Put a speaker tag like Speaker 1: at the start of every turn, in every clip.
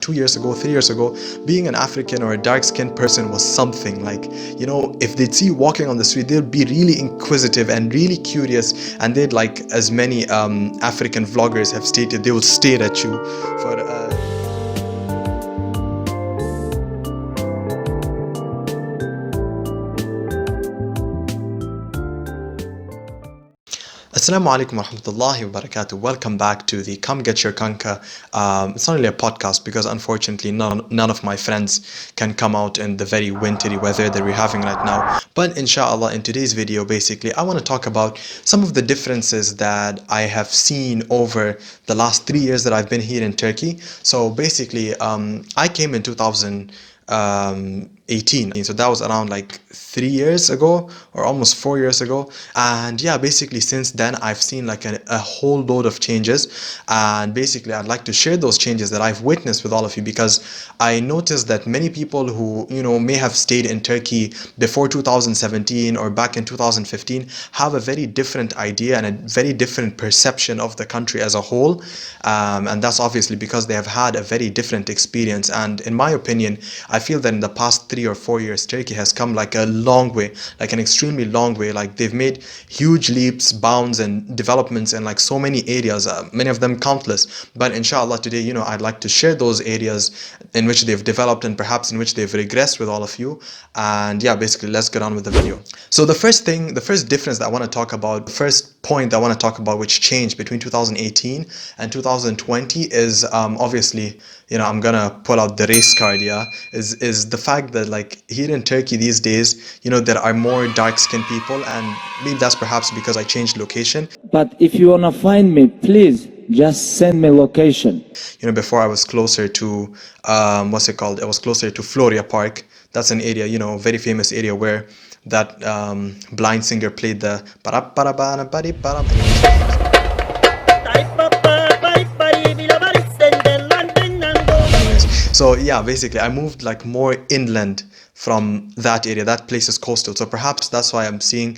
Speaker 1: 2 years ago, 3 years ago, being an African or a dark-skinned person was something like, if they'd see you walking on the street, they'd be really inquisitive and really curious, and they'd, like, as many African vloggers have stated, they would stare at you for Assalamu alaikum wa rahmatullahi wa barakatuh. Welcome back to the Come Get Your Kanka. It's not really a podcast because unfortunately none of my friends can come out in the very wintry weather that we're having right now. But inshallah, in today's video, basically, I want to talk about some of the differences that I have seen over the last 3 years that I've been here in Turkey. So basically, I came in 2018, so that was around like 3 years ago or almost 4 years ago. And yeah, basically since then I've seen like a whole load of changes, and basically I'd like to share those changes that I've witnessed with all of you, because I noticed that many people who may have stayed in Turkey before 2017 or back in 2015 have a very different idea and a very different perception of the country as a whole, and that's obviously because they have had a very different experience. And in my opinion, I feel that in the past 3 or 4 years, Turkey has come like a long way, like an extremely long way. Like they've made huge leaps, bounds, and developments in like so many areas, many of them countless. But inshallah today, I'd like to share those areas in which they've developed and perhaps in which they've regressed with all of you. And yeah, basically let's get on with the video. So the first difference that I want to talk about, the first point that I want to talk about which changed between 2018 and 2020 is obviously, I'm gonna pull out the race card, yeah, is the fact that like here in Turkey these days, there are more dark-skinned people, and maybe that's perhaps because I changed location.
Speaker 2: But if you wanna find me, please just send me location.
Speaker 1: Before I was closer to what's it called? I was closer to Floria Park. That's an area, very famous area where that blind singer played the So yeah, basically I moved like more inland from that area. That place is coastal, so perhaps that's why I'm seeing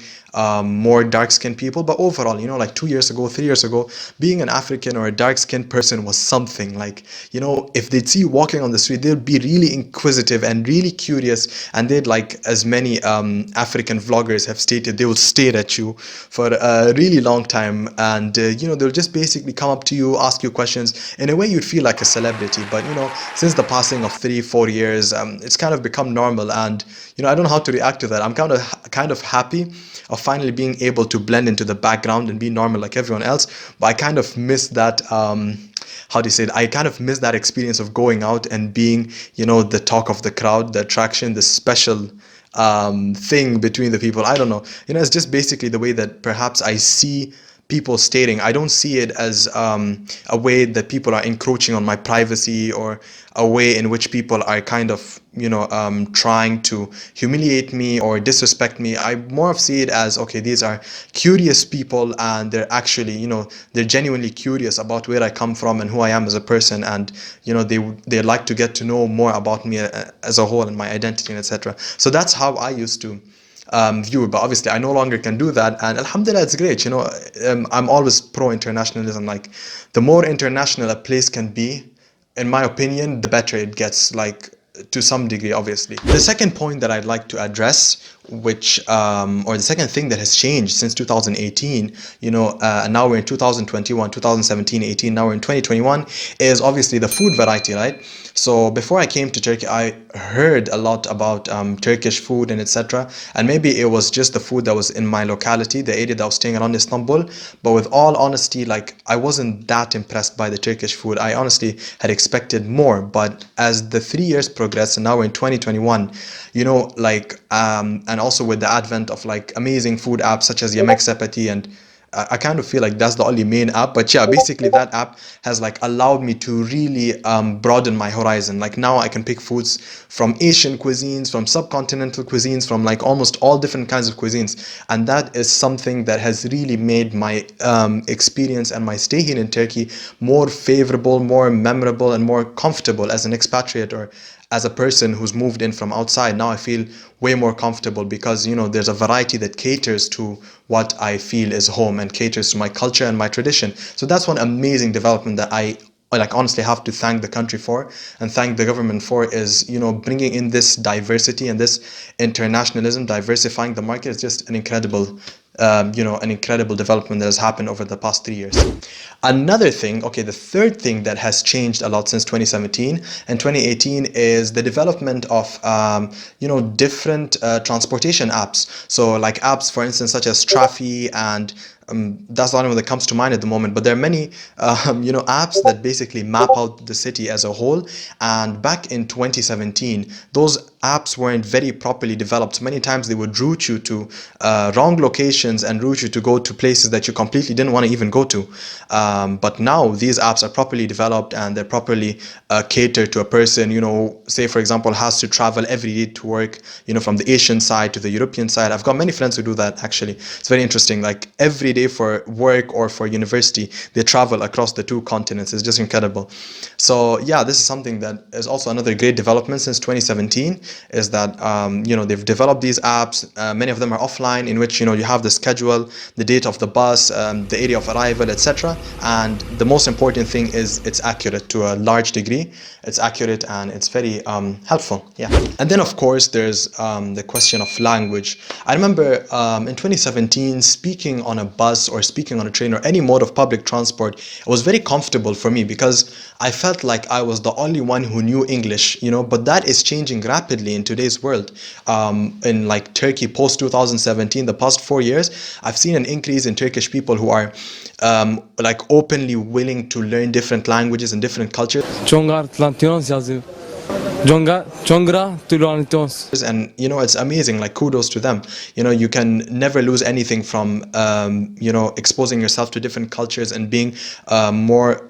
Speaker 1: more dark-skinned people. But overall, like 2 years ago, 3 years ago, being an African or a dark-skinned person was something like, if they'd see you walking on the street, they'd be really inquisitive and really curious, and they'd, like as many African vloggers have stated, they would stare at you for a really long time, and they'll just basically come up to you, ask you questions. In a way, you'd feel like a celebrity. But since the passing of 3-4 years, it's kind of become normal, and I don't know how to react to that. I'm kind of happy of finally being able to blend into the background and be normal like everyone else, but I kind of miss that how do you say it? I kind of miss that experience of going out and being the talk of the crowd, the attraction, the special thing between the people. I don't know, it's just basically the way that perhaps I see people stating. I don't see it as a way that people are encroaching on my privacy, or a way in which people are kind of trying to humiliate me or disrespect me. I more of see it as, okay, these are curious people, and they're actually they're genuinely curious about where I come from and who I am as a person, and they like to get to know more about me as a whole and my identity and etc. So that's how I used to view it. But obviously I no longer can do that, and alhamdulillah, it's great. I'm always pro internationalism. Like the more international a place can be, in my opinion, the better it gets, like to some degree, obviously. The second point that I'd like to address, which or the second thing that has changed since 2018, now we're in 2021, 2017, 18, now we're in 2021, is obviously the food variety, right? So before I came to Turkey, I heard a lot about Turkish food and etc. And maybe it was just the food that was in my locality, the area that I was staying around Istanbul. But with all honesty, like I wasn't that impressed by the Turkish food. I honestly had expected more. But as the 3 years progressed, and now we're in 2021, and also with the advent of like amazing food apps such as Yemek Sepeti, and I kind of feel like that's the only main app. But yeah, basically that app has like allowed me to really broaden my horizon. Like now I can pick foods from Asian cuisines, from subcontinental cuisines, from like almost all different kinds of cuisines. And that is something that has really made my experience and my stay here in Turkey more favorable, more memorable, and more comfortable as an expatriate, or as a person who's moved in from outside. Now I feel way more comfortable because there's a variety that caters to what I feel is home and caters to my culture and my tradition. So that's one amazing development that I like honestly have to thank the country for and thank the government for is, bringing in this diversity and this internationalism, diversifying the market is just an incredible an incredible development that has happened over the past 3 years. Another thing, okay, the third thing that has changed a lot since 2017 and 2018 is the development of, different transportation apps. So like apps, for instance, such as Trafi and that's the only one that comes to mind at the moment. But there are many, apps that basically map out the city as a whole. And back in 2017, those apps weren't very properly developed. Many times they would route you to wrong locations and route you to go to places that you completely didn't want to even go to. But now these apps are properly developed and they're properly catered to a person, say for example, has to travel every day to work, from the Asian side to the European side. I've got many friends who do that actually. It's very interesting. Like every day for work or for university, they travel across the two continents. It's just incredible. So yeah, this is something that is also another great development since 2017 is that, they've developed these apps. Many of them are offline in which, you have the schedule, the date of the bus, the area of arrival, etc. And the most important thing is it's accurate to a large degree. It's accurate and it's very helpful. Yeah. And then of course there's the question of language. I remember in 2017 speaking on a bus or speaking on a train or any mode of public transport, it was very comfortable for me because I felt like I was the only one who knew English, but that is changing rapidly in today's world. In like Turkey post 2017, the past 4 years, I've seen an increase in Turkish people who are like openly willing to learn different languages and different cultures. And it's amazing, like kudos to them. You can never lose anything from exposing yourself to different cultures and being more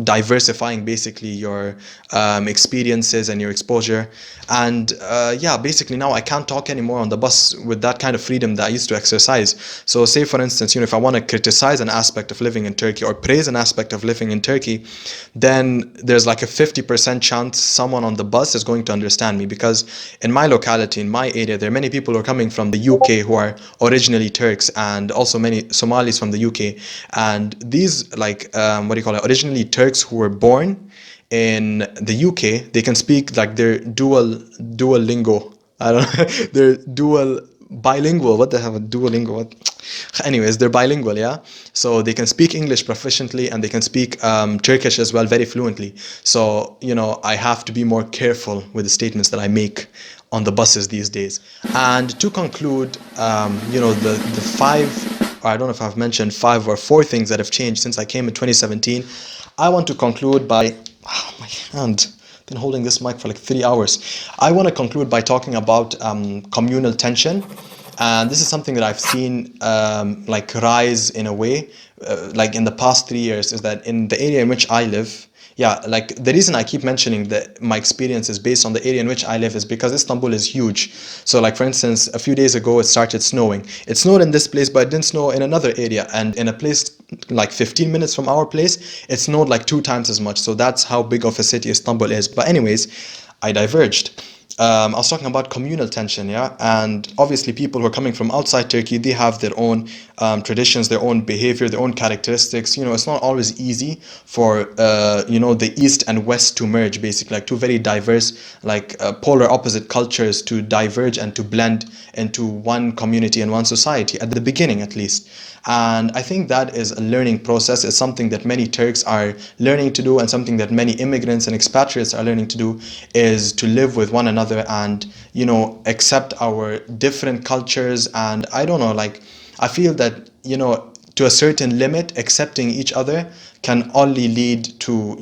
Speaker 1: diversifying basically your experiences and your exposure. And yeah, basically now I can't talk anymore on the bus with that kind of freedom that I used to exercise. So say for instance, if I want to criticize an aspect of living in Turkey or praise an aspect of living in Turkey, then there's like a 50% chance someone on the bus is going to understand me, because in my locality, in my area, there are many people who are coming from the UK who are originally Turks, and also many Somalis from the UK. And these originally Turks who were born in the UK, they can speak like their dual lingo. I don't know, they're dual bilingual. What the hell, Duolingo? What? Anyways, they're bilingual, yeah. So they can speak English proficiently and they can speak Turkish as well very fluently. So I have to be more careful with the statements that I make on the buses these days. And to conclude, the five, or I don't know if I've mentioned 5 or 4 things that have changed since I came in 2017. I want to conclude by my hand. Been holding this mic for like 3 hours. I want to conclude by talking about communal tension. And this is something that I've seen rise in a way, like in the past 3 years, is that in the area in which I live, like the reason I keep mentioning that my experience is based on the area in which I live is because Istanbul is huge. So like for instance, a few days ago it started snowing. It snowed in this place, but it didn't snow in another area. And in a place like 15 minutes from our place, it snowed like 2 times as much. So that's how big of a city Istanbul is. But anyways, I diverged. I was talking about communal tension, yeah, and obviously people who are coming from outside Turkey, they have their own traditions, their own behavior, their own characteristics. It's not always easy for the East and West to merge, basically, like two very diverse, polar opposite cultures to diverge and to blend into one community and one society at the beginning, at least. And I think that is a learning process. It's something that many Turks are learning to do, and something that many immigrants and expatriates are learning to do, is to live with one another and, accept our different cultures. And I don't know, I feel that, to a certain limit, accepting each other can only lead to,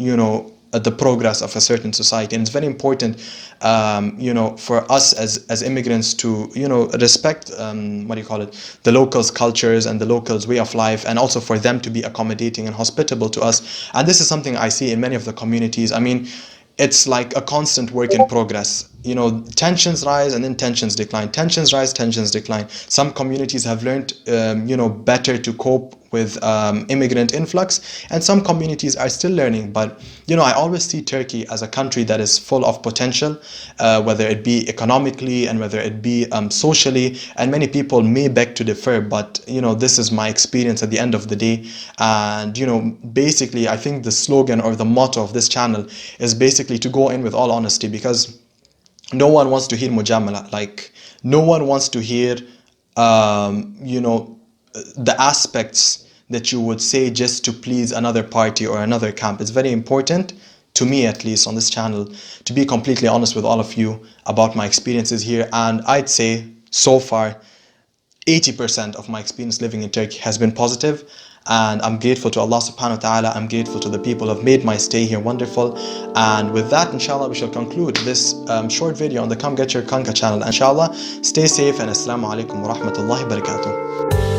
Speaker 1: the progress of a certain society. And it's very important, for us as immigrants to, respect, the locals' cultures and the locals' way of life, and also for them to be accommodating and hospitable to us. And this is something I see in many of the communities. I mean, it's like a constant work in progress. Tensions rise and then tensions decline. Tensions rise, tensions decline. Some communities have learned, better to cope with immigrant influx, and some communities are still learning. But I always see Turkey as a country that is full of potential, whether it be economically and whether it be socially. And many people may beg to differ, but this is my experience at the end of the day. And basically, I think the slogan or the motto of this channel is basically to go in with all honesty, because no one wants to hear mujamala. Like, no one wants to hear the aspects that you would say just to please another party or another camp. It's very important, to me at least, on this channel, to be completely honest with all of you about my experiences here. And I'd say so far 80% of my experience living in Turkey has been positive, and I'm grateful to Allah subhanahu wa ta'ala. I'm grateful to the people who have made my stay here wonderful. And with that, inshallah, we shall conclude this short video on the Come Get Your Kanka channel. Inshallah, stay safe, and assalamu alaikum wa rahmatullahi wa barakatuh.